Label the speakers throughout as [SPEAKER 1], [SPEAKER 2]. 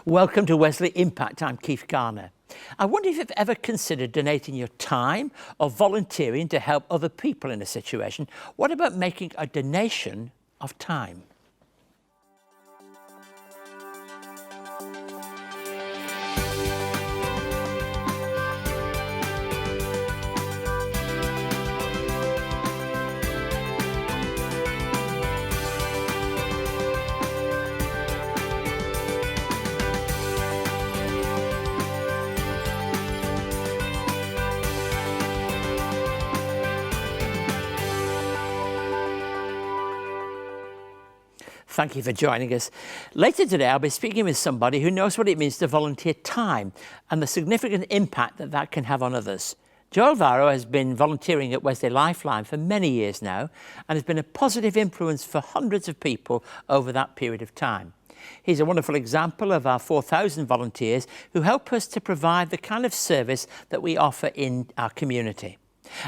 [SPEAKER 1] Welcome to Wesley Impact. I'm Keith Garner. I wonder if you've ever considered donating your time or volunteering to help other people in a situation. What about making a donation of time? Thank you for joining us. Later today, I'll be speaking with somebody who knows what it means to volunteer time and the significant impact that that can have on others. Joe Alvaro has been volunteering at Wesley Lifeline for many years now and has been a positive influence for hundreds of people over that period of time. He's a wonderful example of our 4,000 volunteers who help us to provide the kind of service that we offer in our community.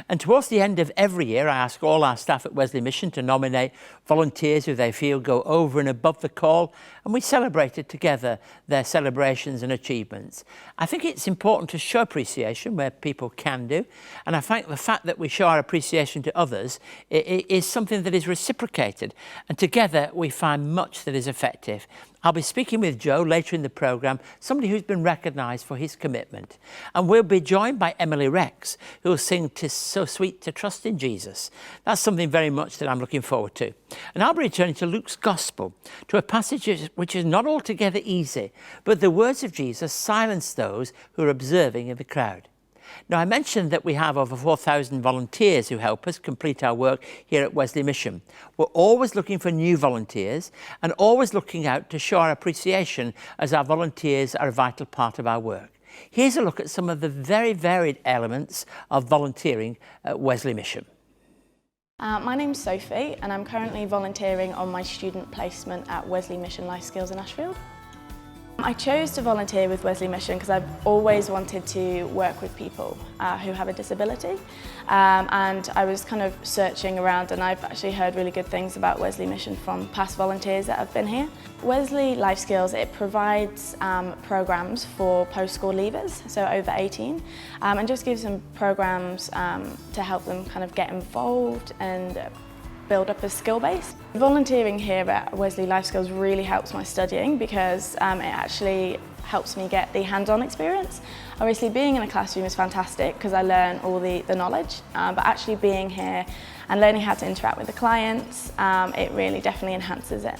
[SPEAKER 1] And towards the end of every year, I ask all our staff at Wesley Mission to nominate volunteers who they feel go over and above the call, and we celebrated together their celebrations and achievements. I think it's important to show appreciation where people can do, and I think the fact that we show our appreciation to others is something that is reciprocated, and together we find much that is effective. I'll be speaking with Joe later in the programme, somebody who's been recognised for his commitment. And we'll be joined by Emily Rex, who will sing "'Tis So Sweet to Trust in Jesus." That's something very much that I'm looking forward to. And I'll be returning to Luke's Gospel, to a passage which is not altogether easy, but the words of Jesus silence those who are observing in the crowd. Now, I mentioned that we have over 4,000 volunteers who help us complete our work here at Wesley Mission. We're always looking for new volunteers and always looking out to show our appreciation as our volunteers are a vital part of our work. Here's a look at some of the very varied elements of volunteering at Wesley Mission.
[SPEAKER 2] My name's Sophie and I'm currently volunteering on my student placement at Wesley Mission Life Skills in Ashfield. I chose to volunteer with Wesley Mission because I've always wanted to work with people who have a disability, and I was kind of searching around, and I've actually heard really good things about Wesley Mission from past volunteers that have been here. Wesley Life Skills, it provides programs for post-school leavers, so over 18, and just gives them programs to help them kind of get involved and build up a skill base. Volunteering here at Wesley Life Skills really helps my studying because it actually helps me get the hands-on experience. Obviously being in a classroom is fantastic because I learn all the knowledge, but actually being here and learning how to interact with the clients, it really definitely enhances it.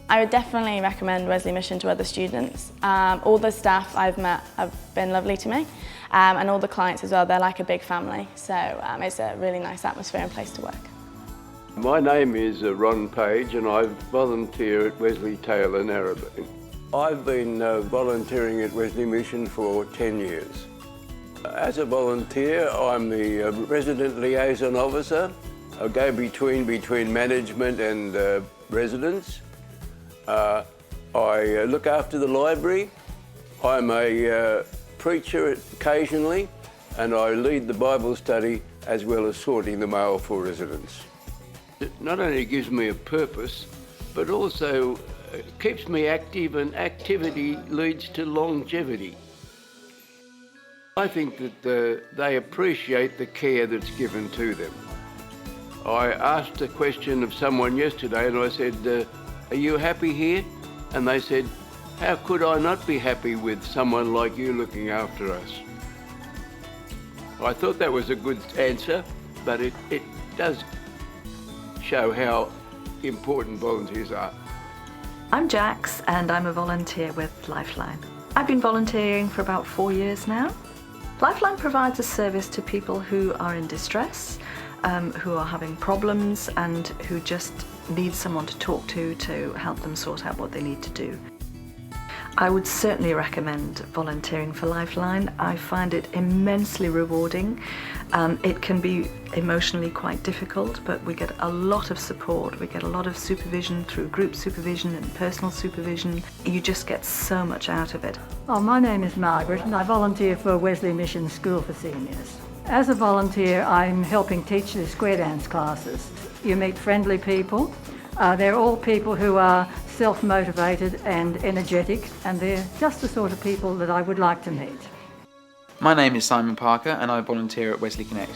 [SPEAKER 2] I would definitely recommend Wesley Mission to other students. All the staff I've met have been lovely to me, and all the clients as well, they're like a big family, so it's a really nice atmosphere and place to work.
[SPEAKER 3] My name is Ron Page and I volunteer at Wesley Taylor Narrabeen. I've been volunteering at Wesley Mission for 10 years. As a volunteer, I'm the resident liaison officer. I go between management and residents. I look after the library. I'm a preacher occasionally, and I lead the Bible study as well as sorting the mail for residents. It not only gives me a purpose, but also keeps me active, and activity leads to longevity. I think that they appreciate the care that's given to them. I asked a question of someone yesterday and I said, "Are you happy here?" And they said, "How could I not be happy with someone like you looking after us?" I thought that was a good answer, but it does show how important volunteers are.
[SPEAKER 4] I'm Jax and I'm a volunteer with Lifeline. I've been volunteering for about 4 years now. Lifeline provides a service to people who are in distress, who are having problems and who just need someone to talk to help them sort out what they need to do. I would certainly recommend volunteering for Lifeline. I find it immensely rewarding. It can be emotionally quite difficult, but we get a lot of support. We get a lot of supervision through group supervision and personal supervision. You just get so much out of it.
[SPEAKER 5] Oh, my name is Margaret and I volunteer for Wesley Mission School for Seniors. As a volunteer, I'm helping teach the square dance classes. You meet friendly people They're all people who are self-motivated and energetic, and they're just the sort of people that I would like to meet.
[SPEAKER 6] My name is Simon Parker and I volunteer at Wesley Connect.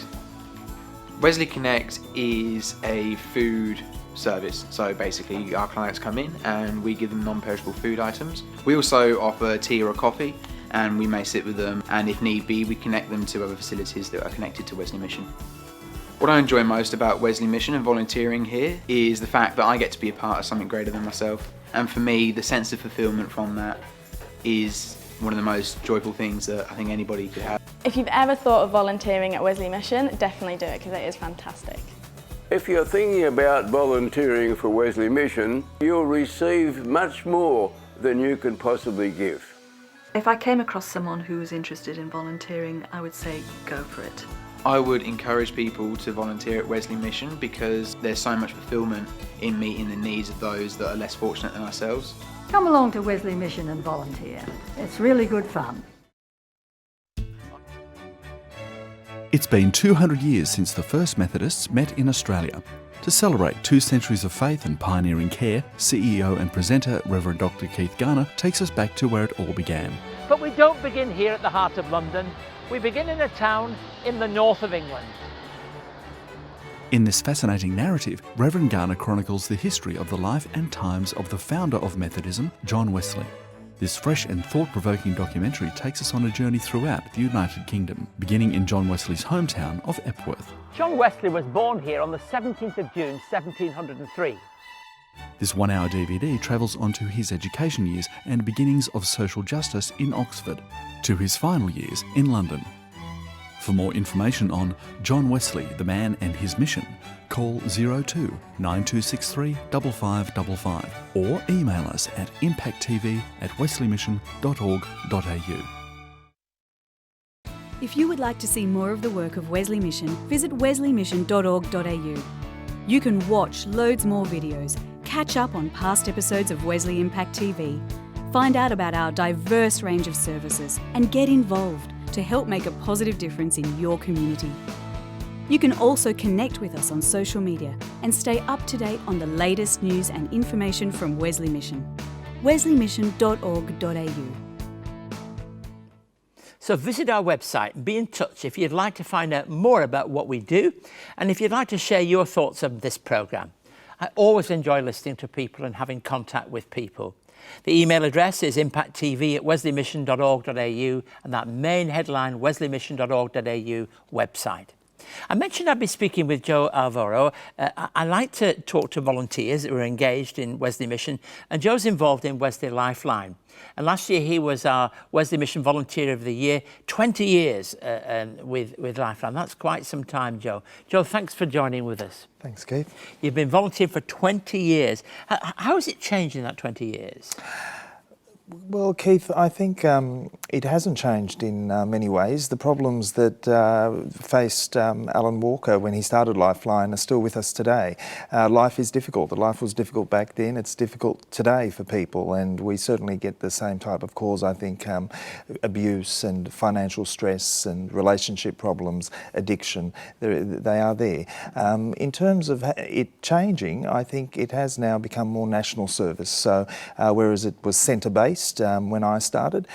[SPEAKER 6] Wesley Connect is a food service, so basically our clients come in and we give them non-perishable food items. We also offer tea or a coffee, and we may sit with them, and if need be we connect them to other facilities that are connected to Wesley Mission. What I enjoy most about Wesley Mission and volunteering here is the fact that I get to be a part of something greater than myself, and for me the sense of fulfilment from that is one of the most joyful things that I think anybody could have.
[SPEAKER 2] If you've ever thought of volunteering at Wesley Mission, definitely do it because it is fantastic.
[SPEAKER 3] If you're thinking about volunteering for Wesley Mission, you'll receive much more than you can possibly give.
[SPEAKER 4] If I came across someone who was interested in volunteering, I would say go for it.
[SPEAKER 6] I would encourage people to volunteer at Wesley Mission because there's so much fulfilment in meeting the needs of those that are less fortunate than ourselves.
[SPEAKER 5] Come along to Wesley Mission and volunteer. It's really good fun.
[SPEAKER 7] It's been 200 years since the first Methodists met in Australia. To celebrate 2 centuries of faith and pioneering care, CEO and presenter Reverend Dr. Keith Garner takes us back to where it all began.
[SPEAKER 1] But we don't begin here at the heart of London. We begin in a town in the north of England.
[SPEAKER 7] In this fascinating narrative, Reverend Garner chronicles the history of the life and times of the founder of Methodism, John Wesley. This fresh and thought-provoking documentary takes us on a journey throughout the United Kingdom, beginning in John Wesley's hometown of Epworth.
[SPEAKER 1] John Wesley was born here on the 17th of June 1703.
[SPEAKER 7] This 1-hour DVD travels onto his education years and beginnings of social justice in Oxford, to his final years in London. For more information on John Wesley, the man and his mission, call 02 9263 5555 or email us at impacttv@wesleymission.org.au.
[SPEAKER 8] If you would like to see more of the work of Wesley Mission, visit wesleymission.org.au. You can watch loads more videos, catch up on past episodes of Wesley Impact TV, find out about our diverse range of services, and get involved to help make a positive difference in your community. You can also connect with us on social media and stay up to date on the latest news and information from Wesley Mission. wesleymission.org.au.
[SPEAKER 1] So visit our website and be in touch if you'd like to find out more about what we do and if you'd like to share your thoughts on this programme. I always enjoy listening to people and having contact with people. The email address is impacttv@wesleymission.org.au and that main headline wesleymission.org.au website. I mentioned I'd be speaking with Joe Alvaro. I like to talk to volunteers who are engaged in Wesley Mission, and Joe's involved in Wesley Lifeline. And last year he was our Wesley Mission Volunteer of the Year, 20 years with Lifeline. That's quite some time, Joe. Joe, thanks for joining with us.
[SPEAKER 9] Thanks, Keith.
[SPEAKER 1] You've been volunteering for 20 years. How has it changed in that 20 years?
[SPEAKER 9] Well, Keith, I think it hasn't changed in many ways. The problems that faced Alan Walker when he started Lifeline are still with us today. Life is difficult. Life was difficult back then. It's difficult today for people, and we certainly get the same type of calls, I think, abuse and financial stress and relationship problems, addiction, they are there. In terms of it changing, I think it has now become more national service. So whereas it was centre-based, when I started,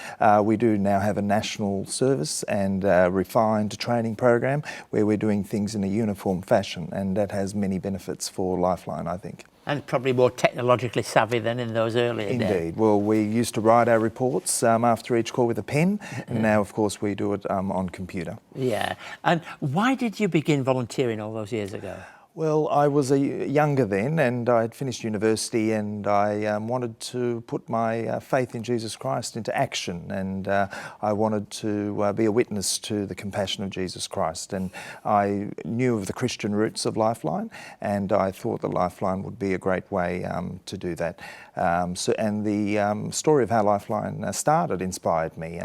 [SPEAKER 9] we do now have a national service and refined training program where we're doing things in a uniform fashion, and that has many benefits for Lifeline, I think.
[SPEAKER 1] And probably more technologically savvy than in those earlier days.
[SPEAKER 9] Indeed. Well, we used to write our reports after each call with a pen, and now, of course, we do it on computer.
[SPEAKER 1] Yeah. And why did you begin volunteering all those years ago?
[SPEAKER 9] Well, I was younger then, and I had finished university, and I wanted to put my faith in Jesus Christ into action, and I wanted to be a witness to the compassion of Jesus Christ. And I knew of the Christian roots of Lifeline, and I thought that Lifeline would be a great way to do that. And the story of how Lifeline started inspired me.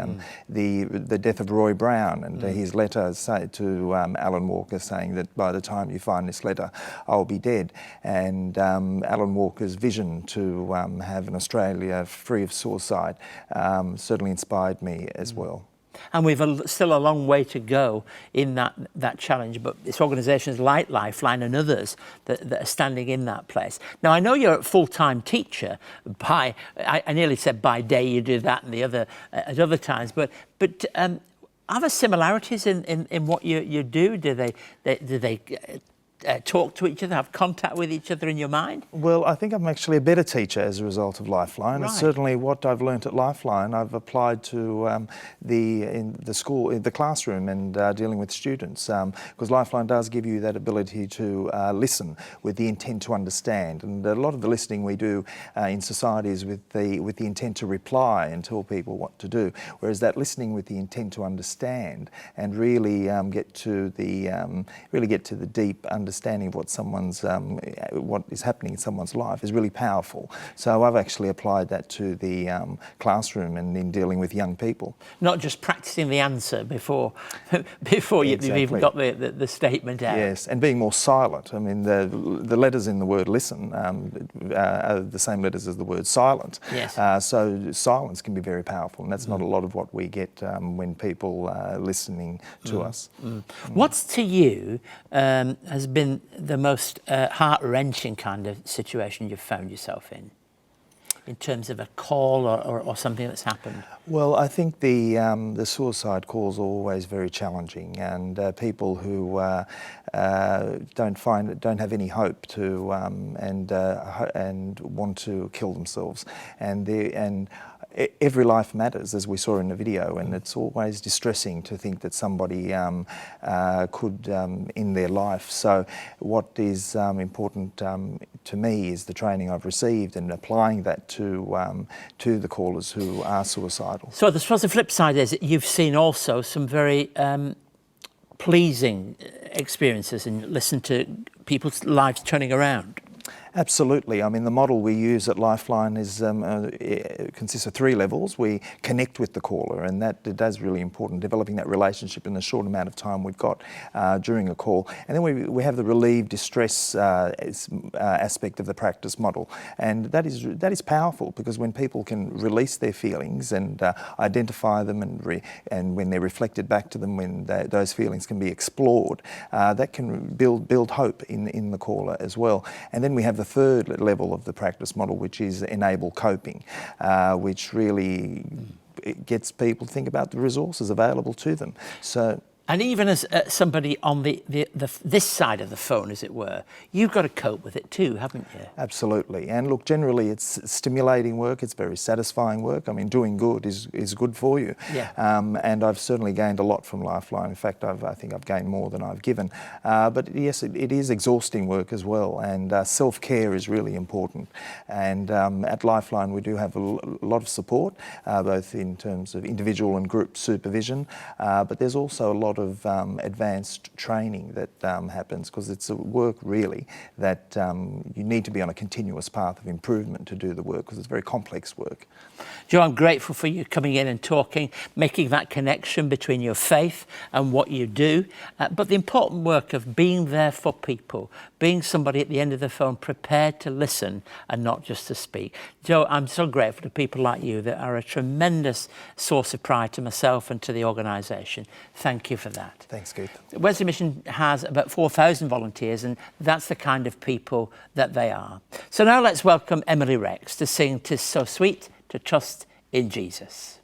[SPEAKER 9] The death of Roy Brown and his letter to Alan Walker saying that by the time you find this letter, I'll be dead. And Alan Walker's vision to have an Australia free of suicide certainly inspired me as well.
[SPEAKER 1] And we've still a long way to go in that challenge, but it's organisations like Lifeline and others that are standing in that place. Now, I know you're a full-time teacher. I nearly said by day you do that and the other at other times, but are there similarities in what you do? Do they talk to each other, have contact with each other in your mind?
[SPEAKER 9] Well, I think I'm actually a better teacher as a result of Lifeline.
[SPEAKER 1] Right.
[SPEAKER 9] And certainly what I've learnt at Lifeline, I've applied to in the classroom and dealing with students, because Lifeline does give you that ability to listen with the intent to understand. And a lot of the listening we do in society is with the intent to reply and tell people what to do, whereas that listening with the intent to understand and really get to the deep understanding of what is happening in someone's life is really powerful. So I've actually applied that to the classroom and in dealing with young people.
[SPEAKER 1] Not just practicing the answer before you've even got the statement out.
[SPEAKER 9] Yes, and being more silent. I mean, the letters in the word listen are the same letters as the word silent.
[SPEAKER 1] Yes.
[SPEAKER 9] So silence can be very powerful, and that's not a lot of what we get when people are listening to us.
[SPEAKER 1] What's to you has been the most heart-wrenching kind of situation you've found yourself in terms of a call or something that's happened?
[SPEAKER 9] Well, I think the suicide calls are always very challenging, and people who don't have any hope to and want to kill themselves, and every life matters, as we saw in the video, and it's always distressing to think that somebody could end their life. So what is important to me is the training I've received and applying that to the callers who are suicidal.
[SPEAKER 1] So I suppose the flip side is that you've seen also some very pleasing experiences and listened to people's lives turning around.
[SPEAKER 9] Absolutely. I mean, the model we use at Lifeline is consists of 3 levels. We connect with the caller, and that is really important, developing that relationship in the short amount of time we've got during a call. And then we have the relieve distress aspect of the practice model, and that is powerful, because when people can release their feelings and identify them, and when they're reflected back to them, when those feelings can be explored, that can build hope in the caller as well. And then we have the 3rd level of the practice model, which is enable coping, which really gets people to think about the resources available to them. So.
[SPEAKER 1] And even as somebody on this side of the phone, as it were, you've got to cope with it too, haven't you?
[SPEAKER 9] Absolutely. And look, generally it's stimulating work, it's very satisfying work. I mean, doing good is good for you.
[SPEAKER 1] Yeah.
[SPEAKER 9] And I've certainly gained a lot from Lifeline. In fact, I think I've gained more than I've given. But yes, it is exhausting work as well, and self-care is really important. And at Lifeline we do have a lot of support, both in terms of individual and group supervision, but there's also a lot of advanced training that happens, because it's a work really that you need to be on a continuous path of improvement to do the work, because it's very complex work.
[SPEAKER 1] Joe, I'm grateful for you coming in and talking, making that connection between your faith and what you do, but the important work of being there for people, being somebody at the end of the phone prepared to listen and not just to speak. Joe, I'm so grateful to people like you that are a tremendous source of pride to myself and to the organisation. Thank you for that.
[SPEAKER 9] Thanks, Keith.
[SPEAKER 1] Wesley Mission has about 4,000 volunteers, and that's the kind of people that they are. So now let's welcome Emily Rex to sing "'Tis So Sweet to Trust in Jesus."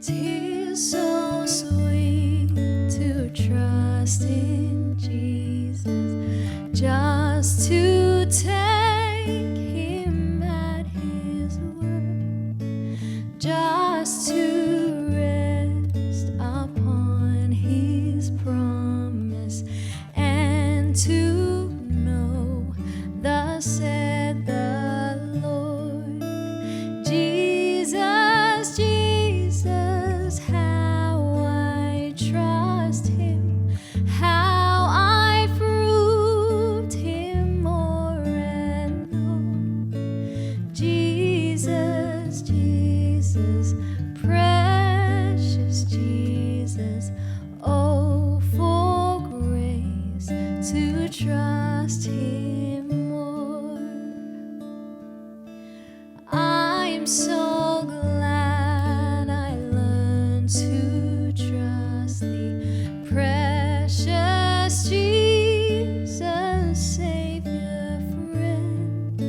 [SPEAKER 10] "'Tis so sweet to trust in Jesus, just to take Him at His word, just to rest upon His promise, and to know thus said the Lord. Jesus, Jesus, how I trust Him, how I've proved Him more and more. Jesus, Jesus, precious Jesus, oh, for grace to trust Him more. I'm so glad I learned to trust thee, precious Jesus, Savior, friend.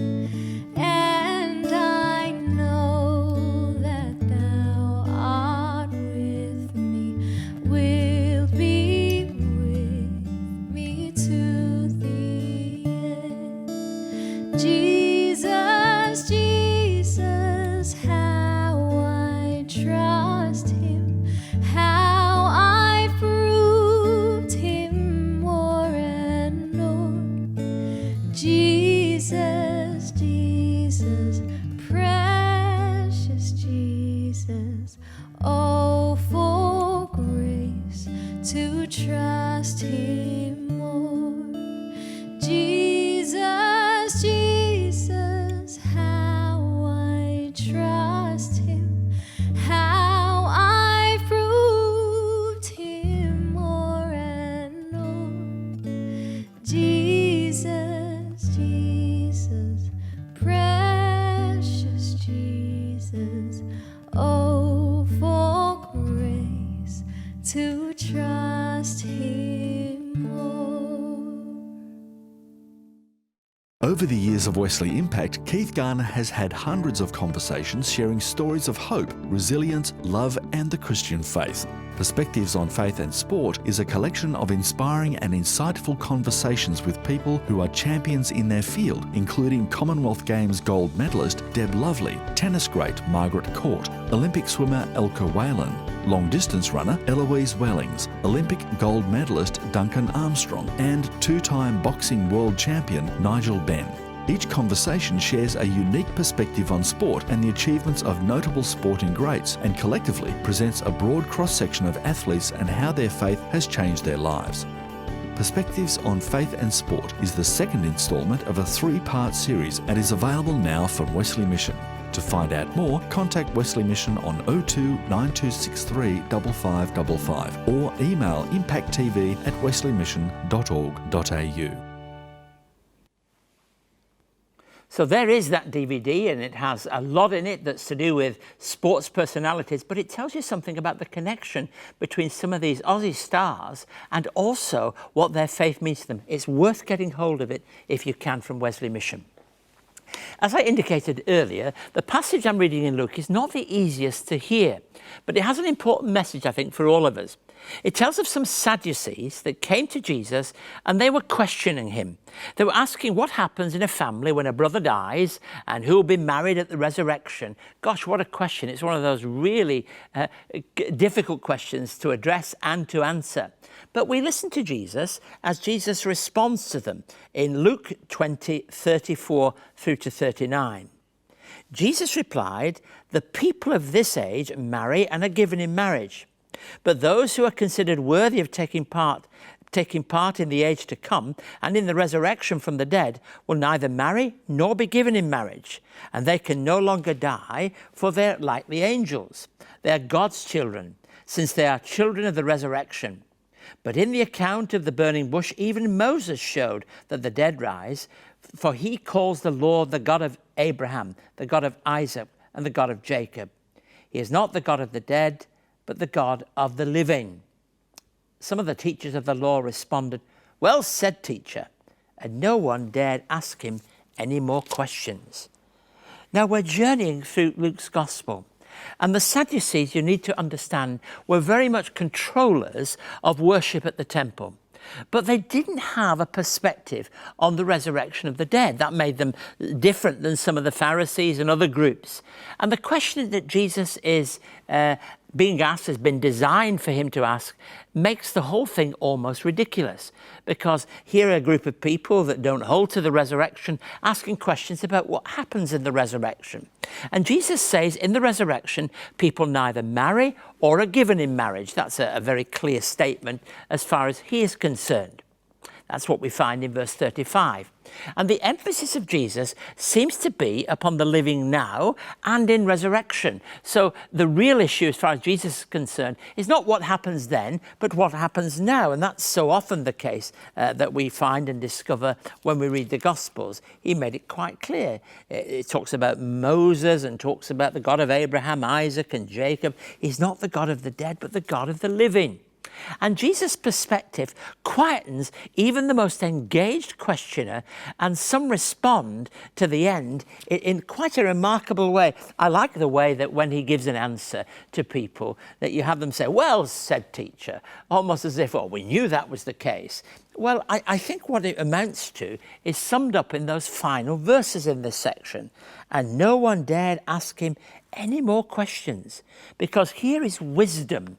[SPEAKER 10] And I know that thou art with me, will be with me to the end. Jesus, Jesus, how I trust him, how I proved him more and more. Jesus, Jesus, precious Jesus, oh, for grace to trust him more. Jesus, Jesus, how I trust him, how I proved him more and more. Jesus, Jesus, precious Jesus, oh, for grace to trust him more.
[SPEAKER 7] Over the years of Wesley Impact, Keith Garner has had hundreds of conversations sharing stories of hope, resilience, love and the Christian faith. Perspectives on Faith and Sport is a collection of inspiring and insightful conversations with people who are champions in their field, including Commonwealth Games gold medalist Deb Lovely, tennis great Margaret Court, Olympic swimmer Elke Whalen, long distance runner Eloise Wellings, Olympic gold medalist Duncan Armstrong, and two-time boxing world champion Nigel Benn. Each conversation shares a unique perspective on sport and the achievements of notable sporting greats, and collectively presents a broad cross-section of athletes and how their faith has changed their lives. Perspectives on Faith and Sport is the second instalment of a three-part series and is available now from Wesley Mission. To find out more, contact Wesley Mission on 02 9263 5555 or email impacttv@wesleymission.org.au.
[SPEAKER 1] So there is that DVD, and it has a lot in it that's to do with sports personalities, but it tells you something about the connection between some of these Aussie stars and also what their faith means to them. It's worth getting hold of it if you can from Wesley Mission. As I indicated earlier, the passage I'm reading in Luke is not the easiest to hear, but it has an important message, I think, for all of us. It tells of some Sadducees that came to Jesus and they were questioning him. They were asking what happens in a family when a brother dies and who will be married at the resurrection. Gosh, what a question. It's one of those really difficult questions to address and to answer. But we listen to Jesus as Jesus responds to them in Luke 20, 34 through to 39. Jesus replied, "The people of this age marry and are given in marriage. But those who are considered worthy of taking part in the age to come and in the resurrection from the dead will neither marry nor be given in marriage, and they can no longer die, for they are like the angels. They are God's children, since they are children of the resurrection. But in the account of the burning bush, even Moses showed that the dead rise, for he calls the Lord the God of Abraham, the God of Isaac, and the God of Jacob. He is not the God of the dead, but the God of the living." Some of the teachers of the law responded, "Well said, teacher," and no one dared ask him any more questions. Now we're journeying through Luke's gospel, and the Sadducees, you need to understand, were very much controllers of worship at the temple. But they didn't have a perspective on the resurrection of the dead. That made them different than some of the Pharisees and other groups. And the question that Jesus is being asked, has been designed for him to ask, makes the whole thing almost ridiculous, because here are a group of people that don't hold to the resurrection asking questions about what happens in the resurrection. And Jesus says in the resurrection, people neither marry or are given in marriage. That's a very clear statement as far as he is concerned. That's what we find in verse 35. And the emphasis of Jesus seems to be upon the living now and in resurrection. So the real issue as far as Jesus is concerned is not what happens then, but what happens now. And that's so often the case that we find and discover when we read the Gospels. He made it quite clear. It talks about Moses and talks about the God of Abraham, Isaac and Jacob. He's not the God of the dead, but the God of the living. And Jesus' perspective quietens even the most engaged questioner, and some respond to the end in quite a remarkable way. I like the way that when he gives an answer to people, that you have them say, "Well said, teacher," almost as if, "Oh, we knew that was the case." Well, I think what it amounts to is summed up in those final verses in this section. And no one dared ask him any more questions, because here is wisdom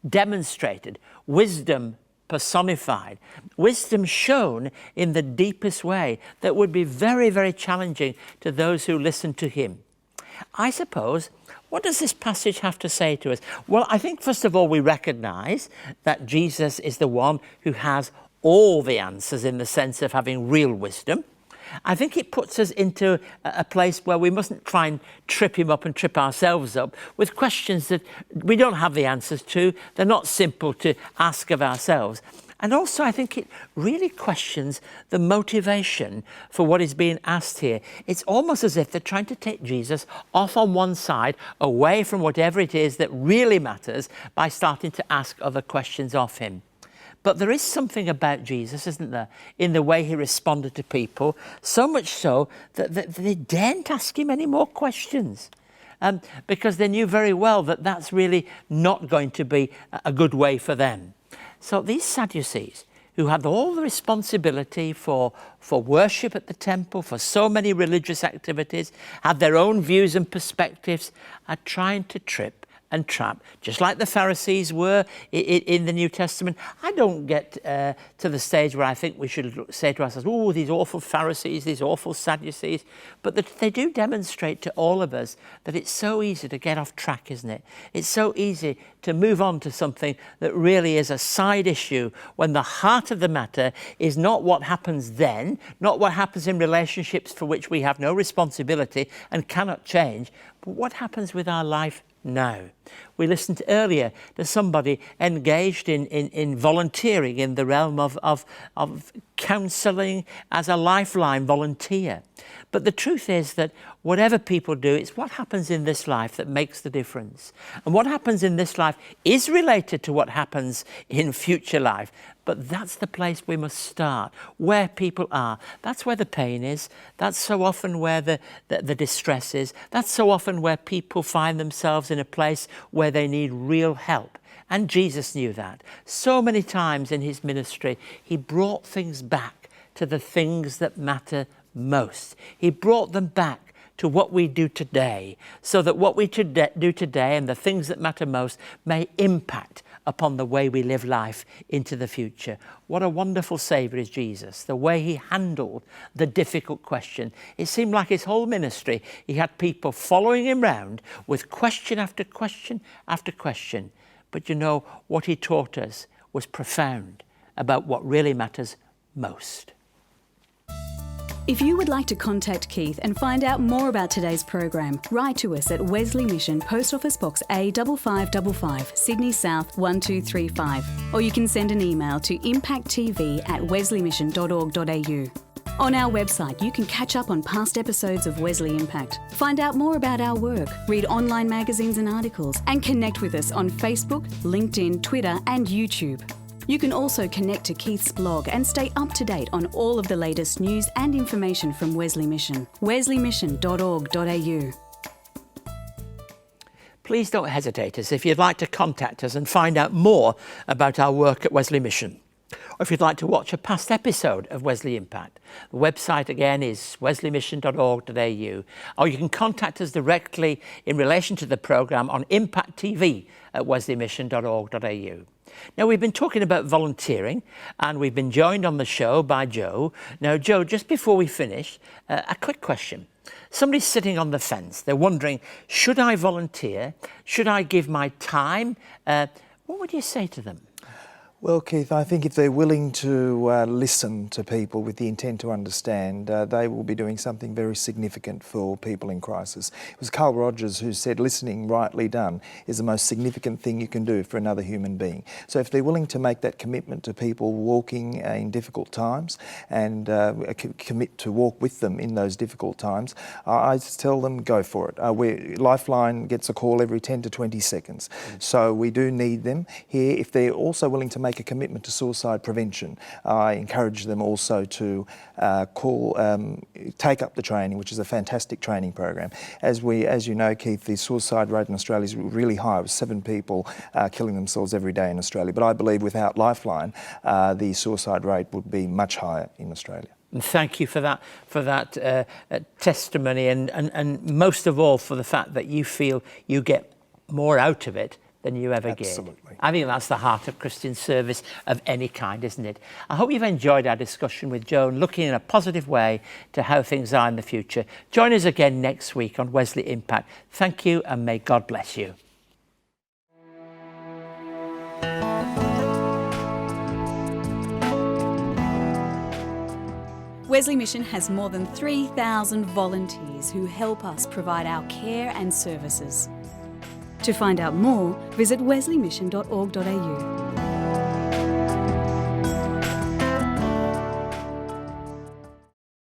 [SPEAKER 1] demonstrated, wisdom personified, wisdom shown in the deepest way that would be very, very challenging to those who listen to him. I suppose, what does this passage have to say to us? Well, I think first of all we recognise that Jesus is the one who has all the answers in the sense of having real wisdom. I think it puts us into a place where we mustn't try and trip him up and trip ourselves up with questions that we don't have the answers to. They're not simple to ask of ourselves. And also I think it really questions the motivation for what is being asked here. It's almost as if they're trying to take Jesus off on one side, away from whatever it is that really matters, by starting to ask other questions of him. But there is something about Jesus, isn't there, in the way he responded to people, so much so that they daren't ask him any more questions, because they knew very well that that's really not going to be a good way for them. So these Sadducees, who had all the responsibility for worship at the temple, for so many religious activities, had their own views and perspectives, are trying to trip and trap, just like the Pharisees were in the New Testament. I don't get to the stage where I think we should say to ourselves, "Oh, these awful Pharisees, these awful Sadducees," but that they do demonstrate to all of us that it's so easy to get off track, isn't it? It's so easy to move on to something that really is a side issue, when the heart of the matter is not what happens then, not what happens in relationships for which we have no responsibility and cannot change, but what happens with our life now. We listened earlier to somebody engaged in volunteering in the realm of counselling as a Lifeline volunteer. But the truth is that whatever people do, it's what happens in this life that makes the difference. And what happens in this life is related to what happens in future life. But that's the place we must start, where people are. That's where the pain is. That's so often where the distress is. That's so often where people find themselves in a place where they need real help. And Jesus knew that. So many times in his ministry, he brought things back to the things that matter most. He brought them back to what we do today, so that what we do today and the things that matter most may impact upon the way we live life into the future. What a wonderful Saviour is Jesus, the way he handled the difficult question. It seemed like his whole ministry, he had people following him round with question after question after question. But you know, what he taught us was profound about what really matters most.
[SPEAKER 8] If you would like to contact Keith and find out more about today's program, write to us at Wesley Mission, Post Office Box A5555, Sydney South 1235. Or you can send an email to impacttv@wesleymission.org.au. On our website, you can catch up on past episodes of Wesley Impact, find out more about our work, read online magazines and articles, and connect with us on Facebook, LinkedIn, Twitter, and YouTube. You can also connect to Keith's blog and stay up to date on all of the latest news and information from Wesley Mission. wesleymission.org.au.
[SPEAKER 1] Please don't hesitate us if you'd like to contact us and find out more about our work at Wesley Mission. Or if you'd like to watch a past episode of Wesley Impact, the website again is wesleymission.org.au. Or you can contact us directly in relation to the programme on Impact TV at wesleymission.org.au. Now, we've been talking about volunteering, and we've been joined on the show by Joe. Now, Joe, just before we finish, a quick question. Somebody's sitting on the fence. They're wondering, should I volunteer? Should I give my time? What would you say to them?
[SPEAKER 9] Well, Keith, I think if they're willing to listen to people with the intent to understand, they will be doing something very significant for people in crisis. It was Carl Rogers who said, listening rightly done is the most significant thing you can do for another human being. So if they're willing to make that commitment to people walking in difficult times and commit to walk with them in those difficult times, I tell them go for it. Lifeline gets a call every 10 to 20 seconds. So we do need them here. If they're also willing to make a commitment to suicide prevention, I encourage them also to take up the training, which is a fantastic training program. As you know, Keith, the suicide rate in Australia is really high, with 7 people killing themselves every day in Australia. But I believe without Lifeline, the suicide rate would be much higher in Australia.
[SPEAKER 1] And thank you for that testimony, and most of all for the fact that you feel you get more out of it than you ever get.
[SPEAKER 9] Absolutely.
[SPEAKER 1] I think that's the heart of Christian service of any kind, isn't it? I hope you've enjoyed our discussion with Joe and looking in a positive way to how things are in the future. Join us again next week on Wesley Impact. Thank you, and may God bless you.
[SPEAKER 8] Wesley Mission has more than 3,000 volunteers who help us provide our care and services. To find out more, visit wesleymission.org.au.